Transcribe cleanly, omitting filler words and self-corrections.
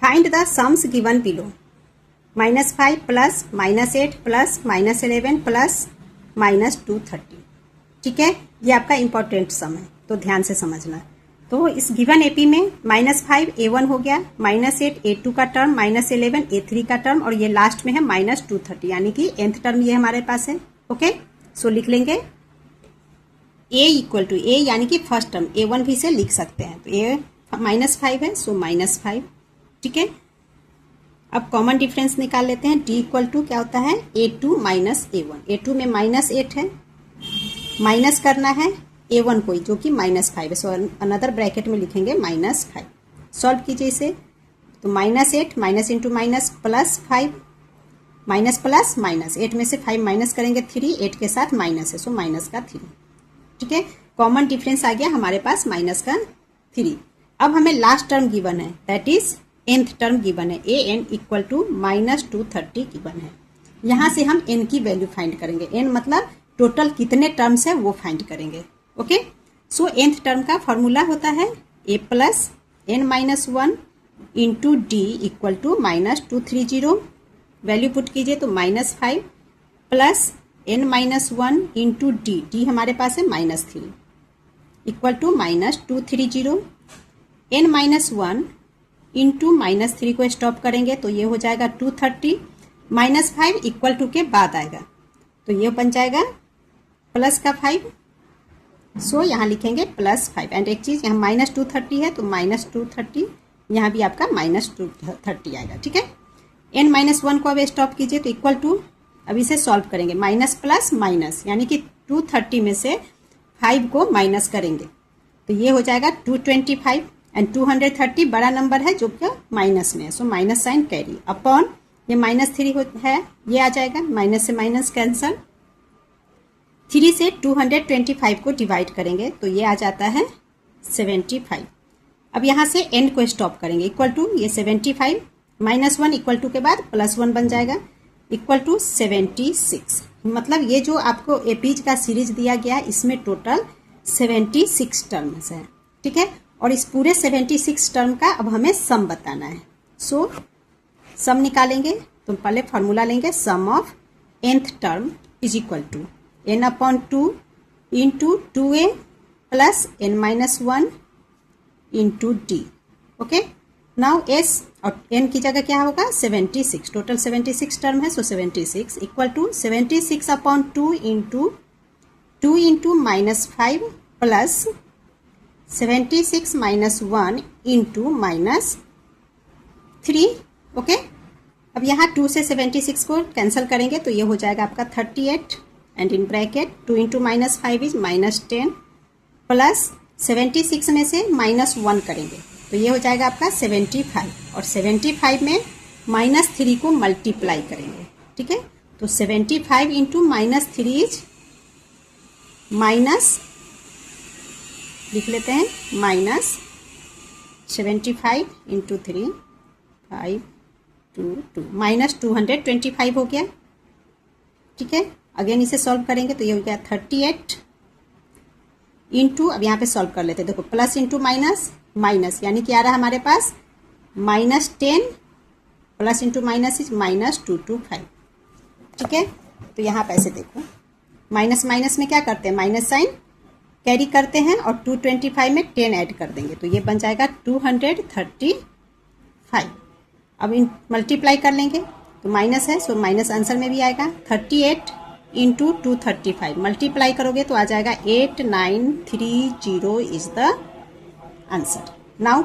Find the sums given below. -5 plus -8 plus -11 plus -230। ठीक है, ये आपका इंपॉर्टेंट सम है तो ध्यान से समझना। तो इस गिवन एपी में -5 A1 हो गया, -8 A2 का टर्म, -11 A3 का टर्म और ये लास्ट में है -230, यानी कि nth टर्म ये हमारे पास है। ओके, सो लिख लेंगे A इक्वल टू A यानी कि फर्स्ट टर्म A1 भी से लिख सकते हैं। तो A -5 है, सो -5। ठीक है, अब कॉमन डिफरेंस निकाल लेते हैं। D इक्वल टू क्या होता है A2 माइनस A1। A2 में -8 है, माइनस करना है A1 को जो कि -5 है, सो अनदर ब्रैकेट में लिखेंगे -5। सॉल्व कीजिए इसे, तो -8 minus into minus plus 5, minus plus minus, 8 में से 5 माइनस करेंगे 3, 8 के साथ माइनस है, सो माइनस का 3। ठीक है, कॉमन डिफरेंस आ गया हमारे पास माइनस का 3। अब हमें लास्ट टर्म गिवन है, that is nth term given है, an इक्वल टू -230 गिवन है। यहाँ से हम n की वैल्यू फाइंड करेंगे। n मतलब टोटल कितने टर्म्स है वो फाइंड करेंगे। ओके, सो nth टर्म का फॉर्मूला होता है a plus n-1 into D equal to -230। Value put कीजिए तो -5 plus n-1 into D, D हमारे पास है -3 इक्वल टू -230। n-1 इंटू -3 को स्टॉप करेंगे तो ये हो जाएगा 230, -5 इक्वल टू के बाद आएगा तो ये बन जाएगा प्लस का 5, सो यहाँ लिखेंगे +5। एंड एक चीज़ यहाँ -230 है तो -230, यहाँ भी आपका -230 आएगा। ठीक है, n-1 को अब स्टॉप कीजिए तो इक्वल टू, अब इसे सॉल्व करेंगे माइनस प्लस माइनस, यानी कि 230 में से 5 को माइनस करेंगे तो ये हो जाएगा 225। एंड 230 बड़ा नंबर है जो कि माइनस में है, so minus sign carry upon ये -3 है, ये आ जाएगा, माइनस से माइनस कैंसल। 3 से 225 को डिवाइड करेंगे तो ये आ जाता है 75। अब यहाँ से n को स्टॉप करेंगे इक्वल टू ये 75 -1 इक्वल टू के बाद +1 बन जाएगा इक्वल टू 76। मतलब ये जो आपको एपीज का सीरीज दिया गया है इसमें टोटल 76 टर्म्स हैं। ठीक है, और इस पूरे 76 टर्म का अब हमें सम बताना है। सो सम निकालेंगे तो पहले फॉर्मूला लेंगे, sum of nth term is equal to n/2 into 2a plus n-1 into D. Okay, now s और n की जगह क्या होगा 76, टोटल 76 टर्म है, so 76 equal to 76/2 into 2 into -5 plus 76 -1 into -3। Okay, अब यहाँ 2 से 76 को कैंसिल करेंगे तो ये हो जाएगा आपका 38 and in bracket 2 into -5 is -10 plus 76 में से -1 करेंगे तो ये हो जाएगा आपका 75 और 75 में -3 को मल्टीप्लाई करेंगे। ठीक है, तो 75 इंटू -3 इज माइनस, लिख लेते हैं -75 इंटू 3 5 2 2 -225 हो गया। ठीक है, अगेन इसे सॉल्व करेंगे तो ये हो गया 38 इंटू, अब यहाँ पे सॉल्व कर लेते हैं, देखो प्लस इंटू माइनस माइनस, यानी कि आ रहा है हमारे पास -10 प्लस इंटू माइनस इज -225। ठीक है, तो यहाँ पे ऐसे देखो माइनस माइनस में क्या करते हैं, माइनस साइन कैरी करते हैं और 225 में 10 ऐड कर देंगे तो ये बन जाएगा 235। अब इन मल्टीप्लाई कर लेंगे तो माइनस है, सो माइनस आंसर में भी आएगा। 38 इंटू 235 मल्टीप्लाई करोगे तो आ जाएगा 8930 इज द आंसर। नाउ